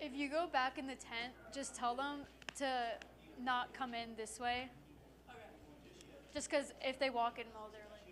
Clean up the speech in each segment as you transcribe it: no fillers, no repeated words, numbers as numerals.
If you go back in the tent, just tell them to not come in this way. Just because if they walk in while they're like.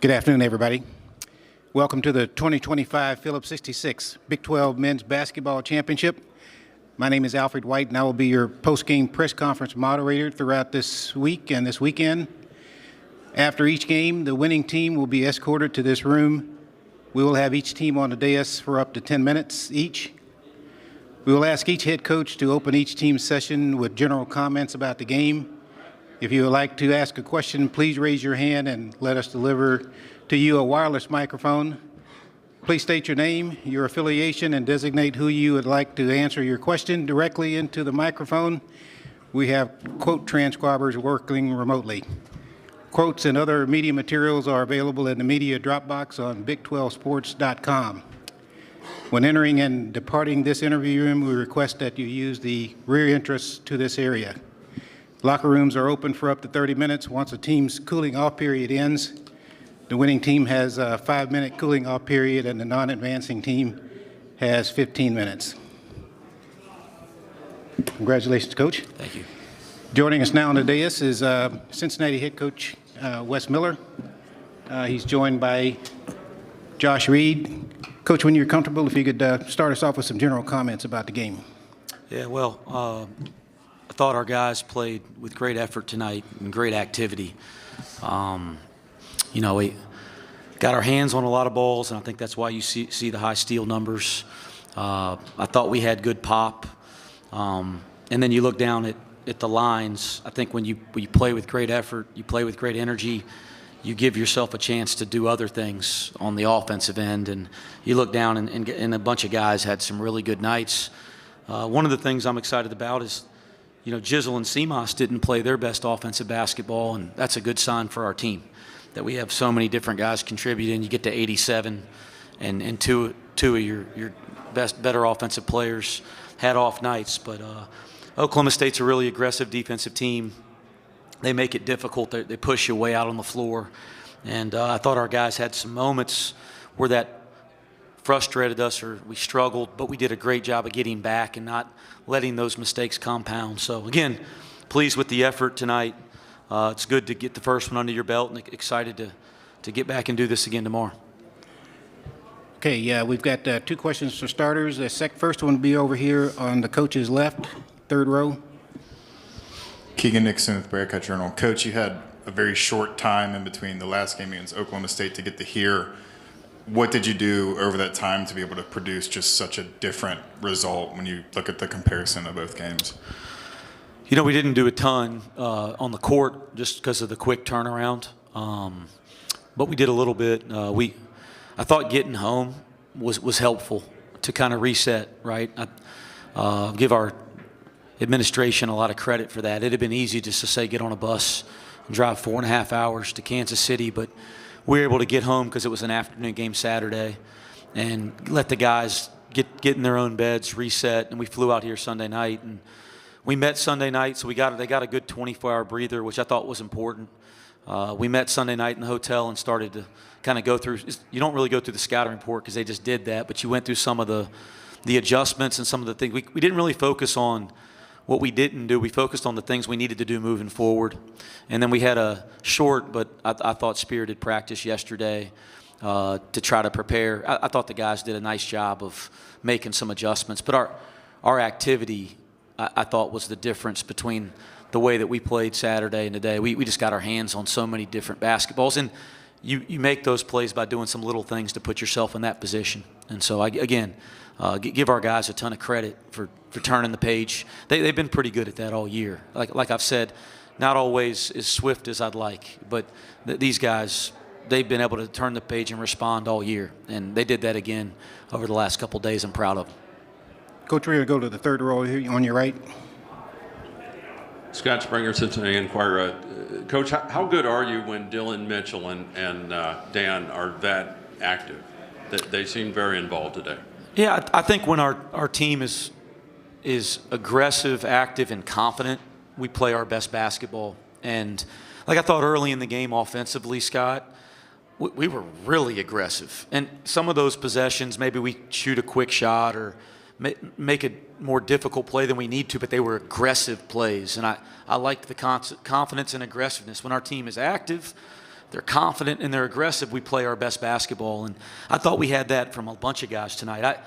Good afternoon, everybody. Welcome to the 2025 Phillips 66 Big 12 Men's Basketball Championship. My name is Alfred White, and I will be your post-game press conference moderator throughout this week and this weekend. After each game, the winning team will be escorted to this room. We will have each team on the dais for up to 10 minutes each. We will ask each head coach to open each team's session with general comments about the game. If you would like to ask a question, please raise your hand and let us deliver to you a wireless microphone. Please state your name, your affiliation, and designate who you would like to answer your question directly into the microphone. We have quote transcribers working remotely. Quotes and other media materials are available in the media Dropbox on big12sports.com. When entering and departing this interview room, we request that you use the rear entrance to this area. Locker rooms are open for up to 30 minutes. Once a team's cooling off period ends, the winning team has a 5-minute cooling off period, and the non-advancing team has 15 minutes. Congratulations, Coach. Thank you. Joining us now on the dais is Cincinnati head coach Wes Miller. He's joined by Josh Reed. Coach, when you're comfortable, if you could start us off with some general comments about the game. Yeah, well, I thought our guys played with great effort tonight and great activity. We got our hands on a lot of balls, and I think that's why you see the high steal numbers. I thought we had good pop. And then you look down at the lines. I think when you play with great effort, you play with great energy, you give yourself a chance to do other things on the offensive end. And you look down, and a bunch of guys had some really good nights. One of the things I'm excited about is, Jizzle and CMOS didn't play their best offensive basketball, and that's a good sign for our team, that we have so many different guys contributing. You get to 87, and two of your better offensive players had off nights. But Oklahoma State's a really aggressive defensive team. They make it difficult. They push you way out on the floor. And I thought our guys had some moments where that frustrated us or we struggled, but we did a great job of getting back and not letting those mistakes compound. So, again, pleased with the effort tonight. It's good to get the first one under your belt, and excited to get back and do this again tomorrow. Okay, yeah, we've got 2 questions for starters. The first one will be over here on the coach's left, 3rd row. Keegan Nixon with Bearcat Journal. Coach, you had a very short time in between the last game against Oklahoma State to get to here. What did you do over that time to be able to produce just such a different result when you look at the comparison of both games? We didn't do a ton on the court just because of the quick turnaround, but we did a little bit. I thought getting home was helpful to kind of reset, right? I give our administration a lot of credit for that. It'd have been easy just to say get on a bus and drive 4.5 hours to Kansas City, but we were able to get home because it was an afternoon game Saturday and let the guys get in their own beds, reset, and we flew out here Sunday night. And we met Sunday night, so they got a good 24-hour breather, which I thought was important. We met Sunday night in the hotel and started to kind of go through. You don't really go through the scouting report because they just did that, but you went through some of the adjustments and some of the things. We didn't really focus on what we didn't do. We focused on the things we needed to do moving forward. And then we had a short but I thought spirited practice yesterday to try to prepare. I thought the guys did a nice job of making some adjustments. But our activity, I thought, was the difference between the way that we played Saturday and today. We just got our hands on so many different basketballs. And you make those plays by doing some little things to put yourself in that position. And so, give our guys a ton of credit for turning the page. They've been pretty good at that all year. Like I've said, not always as swift as I'd like, but these guys, they've been able to turn the page and respond all year. And they did that again over the last couple of days. I'm proud of them. Coach, we're going to go to the 3rd row here on your right. Scott Springer, Cincinnati Enquirer. Coach, how good are you when Dylan Mitchell and Dan are that active? They seem very involved today. Yeah, I think when our team is aggressive, active, and confident, we play our best basketball. And like I thought early in the game offensively, Scott, we were really aggressive. And some of those possessions, maybe we shoot a quick shot or make a more difficult play than we need to, but they were aggressive plays. And I liked the confidence and aggressiveness. When our team is active, they're confident and they're aggressive, we play our best basketball. And I thought we had that from a bunch of guys tonight.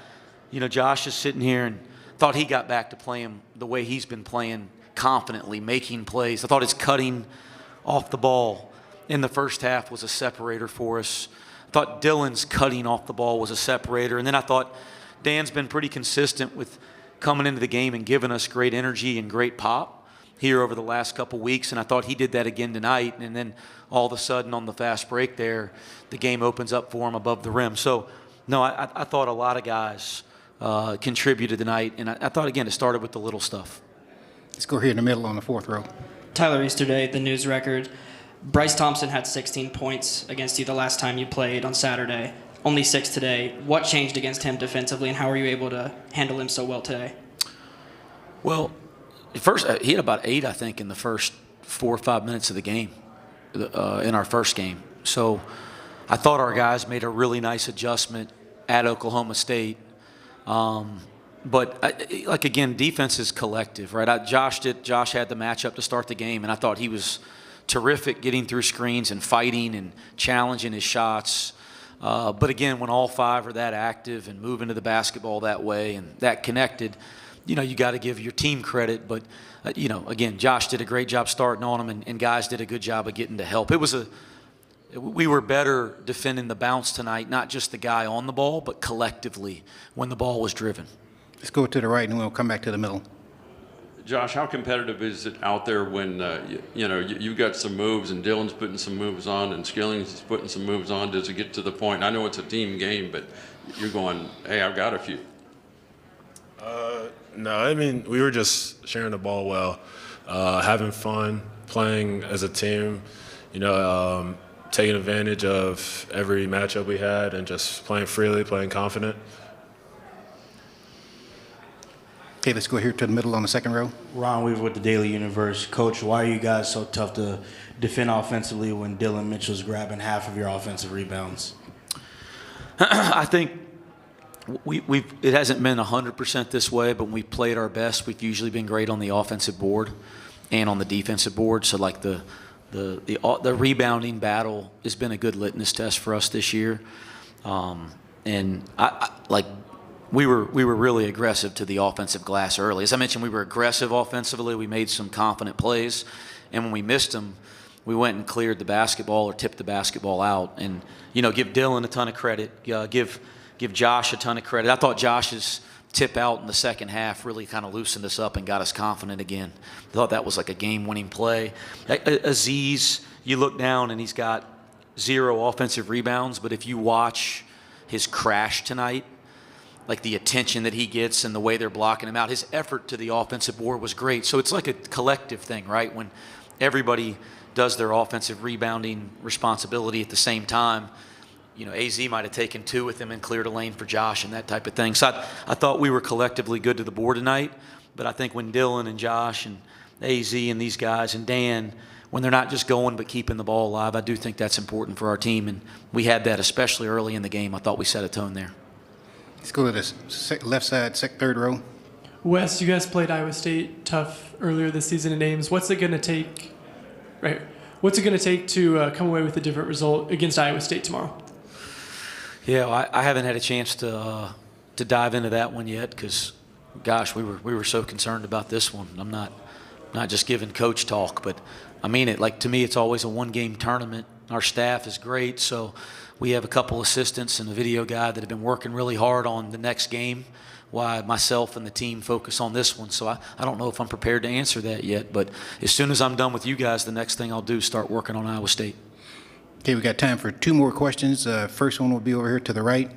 Josh is sitting here and thought he got back to playing the way he's been playing, confidently, making plays. I thought his cutting off the ball in the first half was a separator for us. I thought Dylan's cutting off the ball was a separator. And then I thought Dan's been pretty consistent with coming into the game and giving us great energy and great pop here over the last couple weeks, and I thought he did that again tonight. And then all of a sudden on the fast break there, the game opens up for him above the rim. So, no, I thought a lot of guys contributed tonight, and I thought, again, it started with the little stuff. Let's go here in the middle on the fourth row. Tyler Easterday, the news record. Bryce Thompson had 16 points against you the last time you played on Saturday. Only 6 today. What changed against him defensively, and how were you able to handle him so well today? Well, first, he had about 8, I think, in the first 4 or 5 minutes of the game, in our first game. So I thought our guys made a really nice adjustment at Oklahoma State. But, again, defense is collective, right? Josh had the matchup to start the game, and I thought he was terrific getting through screens and fighting and challenging his shots. But, again, when all 5 are that active and moving to the basketball that way and that connected, you got to give your team credit. But, again, Josh did a great job starting on him, and guys did a good job of getting to help. We were better defending the bounce tonight, not just the guy on the ball, but collectively when the ball was driven. Let's go to the right, and we'll come back to the middle. Josh, how competitive is it out there when, you've got some moves and Dylan's putting some moves on and Skilling's putting some moves on? Does it get to the point? I know it's a team game, but you're going, hey, I've got a few. No, I mean, we were just sharing the ball well, having fun, playing as a team, taking advantage of every matchup we had and just playing freely, playing confident. Okay, let's go here to the middle on the second row. Ron Weaver with the Daily Universe. Coach, why are you guys so tough to defend offensively when Dylan Mitchell's grabbing half of your offensive rebounds? I think it hasn't been 100% this way, but when we played our best, we've usually been great on the offensive board and on the defensive board. So like the rebounding battle has been a good litmus test for us this year. And we were really aggressive to the offensive glass early. As I mentioned, we were aggressive offensively. We made some confident plays, and when we missed them, we went and cleared the basketball or tipped the basketball out. And give Dylan a ton of credit. Give Josh a ton of credit. I thought Josh's tip out in the second half really kind of loosened us up and got us confident again. I thought that was like a game-winning play. Aziz, you look down and he's got 0 offensive rebounds, but if you watch his crash tonight, like the attention that he gets and the way they're blocking him out, his effort to the offensive board was great. So it's like a collective thing, right? When everybody does their offensive rebounding responsibility at the same time, AZ might have taken 2 with him and cleared a lane for Josh and that type of thing. So I thought we were collectively good to the board tonight, but I think when Dylan and Josh and AZ and these guys and Dan, when they're not just going but keeping the ball alive, I do think that's important for our team, and we had that especially early in the game. I thought we set a tone there. Let's go to the left side, third row. Wes, you guys played Iowa State tough earlier this season in Ames. What's it going to take? Right. What's it going to take to come away with a different result against Iowa State tomorrow? Yeah, well, I haven't had a chance to dive into that one yet because, gosh, we were so concerned about this one. I'm not just giving coach talk, but I mean it. Like, to me, it's always a one-game tournament. Our staff is great, so we have a couple assistants and a video guy that have been working really hard on the next game while myself and the team focus on this one. So I don't know if I'm prepared to answer that yet, but as soon as I'm done with you guys, the next thing I'll do is start working on Iowa State. Okay, we got time for 2 more questions. First one will be over here to the right.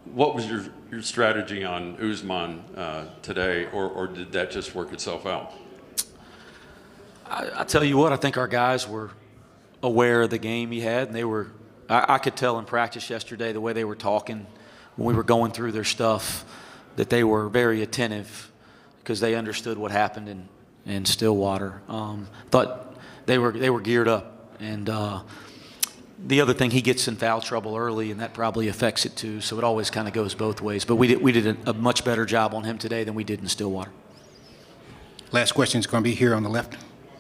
What was your strategy on Usman today, or did that just work itself out? I tell you what, I think our guys were aware of the game he had, and they were – I could tell in practice yesterday the way they were talking when we were going through their stuff that they were very attentive because they understood what happened in Stillwater. Thought they were geared up, and the other thing, he gets in foul trouble early, and that probably affects it too. So it always kind of goes both ways. But we did a much better job on him today than we did in Stillwater. Last question is going to be here on the left.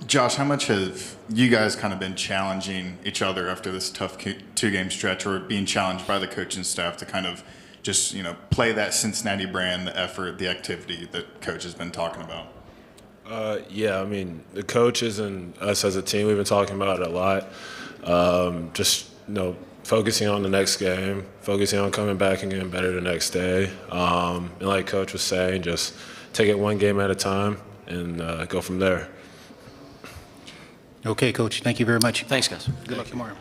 Josh, how much have you guys kind of been challenging each other after this tough 2-game stretch, or being challenged by the coaching staff to kind of just, play that Cincinnati brand, the effort, the activity that Coach has been talking about? Yeah, I mean, the coaches and us as a team, we've been talking about it a lot. Just, focusing on the next game, focusing on coming back and getting better the next day. And like Coach was saying, just take it one game at a time and go from there. Okay, Coach. Thank you very much. Thanks, guys. Good luck tomorrow.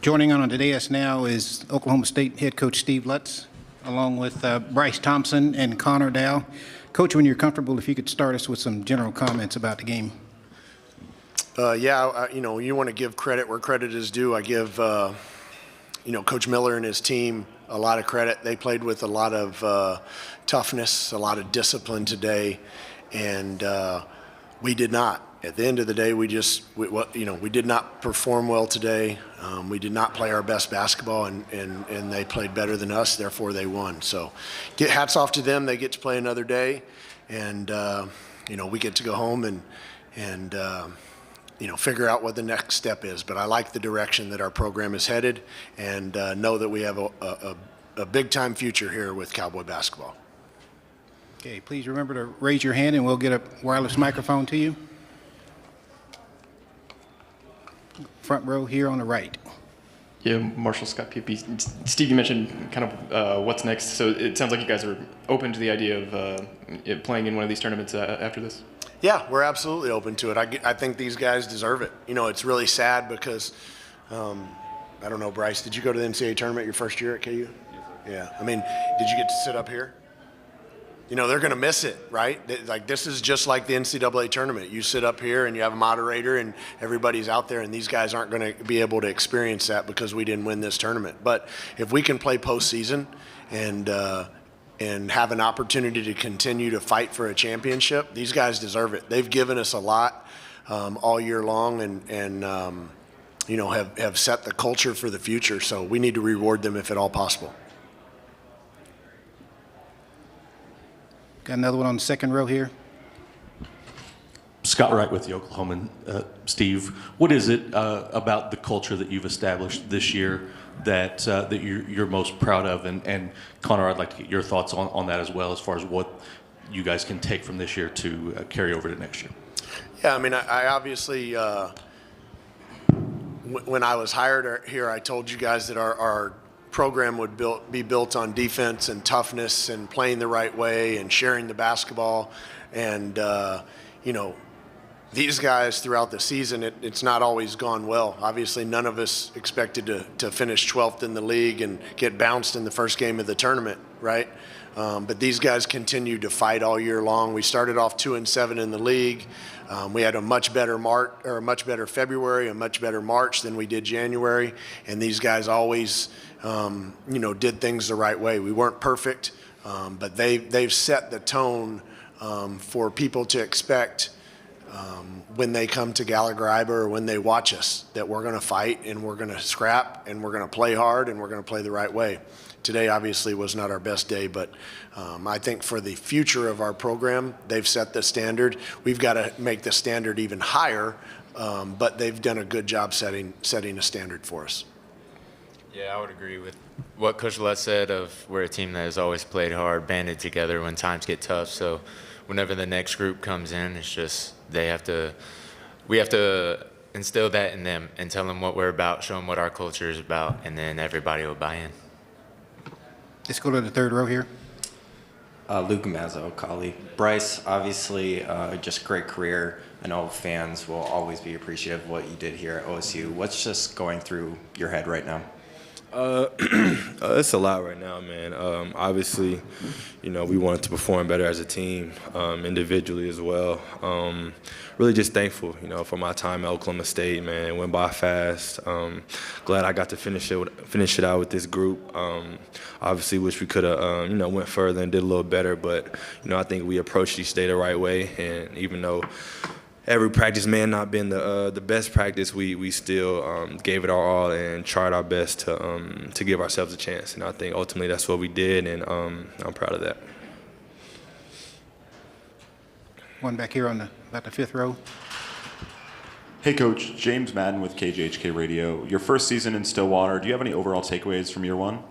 Joining on the dais now is Oklahoma State head coach Steve Lutz, along with Bryce Thompson and Connor Dow. Coach, when you're comfortable, if you could start us with some general comments about the game. You want to give credit where credit is due. I give, Coach Miller and his team a lot of credit. They played with a lot of toughness, a lot of discipline today, and we did not. at the end of the day, we did not perform well today. We did not play our best basketball, and they played better than us. Therefore, they won. So, hats off to them. They get to play another day, and we get to go home and figure out what the next step is. But I like the direction that our program is headed, and know that we have a big-time future here with Cowboy basketball. Okay, please remember to raise your hand, and we'll get a wireless microphone to you. Front row here on the right. Yeah, Marshall Scott, PP. Steve, you mentioned kind of what's next. So it sounds like you guys are open to the idea of playing in one of these tournaments after this. Yeah, we're absolutely open to it. I think these guys deserve it. It's really sad because, I don't know, Bryce, did you go to the NCAA tournament your first year at KU? Yeah. I mean, did you get to sit up here? They're going to miss it, right? Like, this is just like the NCAA tournament. You sit up here and you have a moderator and everybody's out there, and these guys aren't going to be able to experience that because we didn't win this tournament. But if we can play postseason and have an opportunity to continue to fight for a championship, these guys deserve it. They've given us a lot all year long and have set the culture for the future. So we need to reward them if at all possible. Got another one on the second row here. Scott Wright with the Oklahoman. Steve, what is it about the culture that you've established this year that you're most proud of? And Connor, I'd like to get your thoughts on that as well, as far as what you guys can take from this year to carry over to next year. Yeah, I mean, I obviously, when I was hired here, I told you guys that our program would be built on defense and toughness and playing the right way and sharing the basketball. And, these guys throughout the season, it's not always gone well. Obviously, none of us expected to finish 12th in the league and get bounced in the first game of the tournament, right? But these guys continued to fight all year long. We started off 2-7 in the league. We had a much better February, a much better March than we did January. And these guys always did things the right way. We weren't perfect, but they've set the tone for people to expect when they come to Gallagher-Iba or when they watch us, that we're going to fight and we're going to scrap and we're going to play hard and we're going to play the right way. Today obviously was not our best day, but I think for the future of our program, they've set the standard. We've got to make the standard even higher, but they've done a good job setting a standard for us. Yeah, I would agree with what Coach Les said of we're a team that has always played hard, banded together when times get tough. So whenever the next group comes in, it's just we have to instill that in them and tell them what we're about, show them what our culture is about, and then everybody will buy in. Let's go to the third row here. Luke Mazzo, Kali. Bryce, obviously, just great career. I know fans will always be appreciative of what you did here at OSU. What's just going through your head right now? It's a lot right now, man. Obviously, we wanted to perform better as a team, individually as well. Really just thankful, for my time at Oklahoma State, man. It went by fast. Glad I got to finish it out with this group. Obviously, wish we could have, went further and did a little better. But, I think we approached each day the right way. And even though every practice may have not been the best practice, we still gave it our all and tried our best to give ourselves a chance. And I think ultimately that's what we did, and I'm proud of that. One back here on about the fifth row. Hey, Coach. James Madden with KJHK Radio. Your first season in Stillwater, do you have any overall takeaways from year one?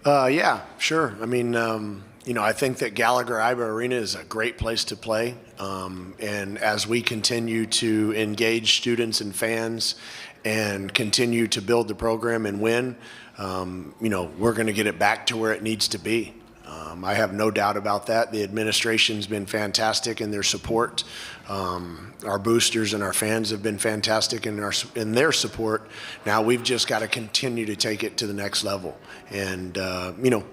Yeah, sure. I mean, I think that Gallagher-Iba Arena is a great place to play. And as we continue to engage students and fans and continue to build the program and win, we're going to get it back to where it needs to be. I have no doubt about that. The administration's been fantastic in their support. Our boosters and our fans have been fantastic in their support. Now we've just got to continue to take it to the next level. And,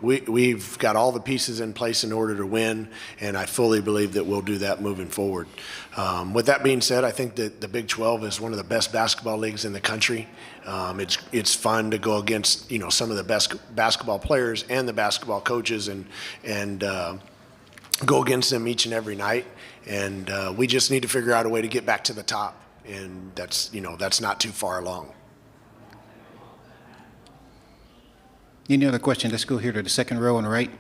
we've got all the pieces in place in order to win, and I fully believe that we'll do that moving forward. With that being said, I think that the Big 12 is one of the best basketball leagues in the country. It's fun to go against, some of the best basketball players and the basketball coaches and go against them each and every night, and we just need to figure out a way to get back to the top, and that's not too far along. Any other question? Let's go here to the second row on the right.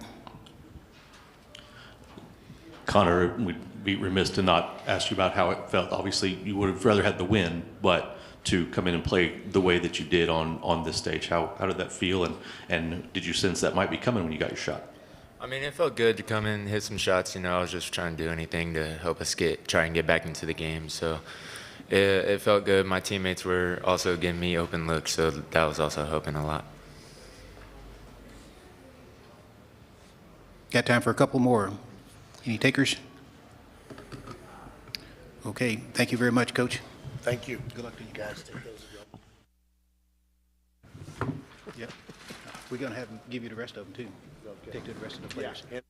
Connor, we'd be remiss to not ask you about how it felt. Obviously, you would have rather had the win, but to come in and play the way that you did on this stage, how did that feel, and did you sense that might be coming when you got your shot? I mean, it felt good to come in and hit some shots. I was just trying to do anything to help us try and get back into the game. So it felt good. My teammates were also giving me open looks, so that was also helping a lot. Got time for a couple more. Any takers? Okay, thank you very much, Coach. Thank you. Good luck to you guys. Take those as well. Yep. We're going to give you the rest of them, too. Take to the rest of the players. Yeah.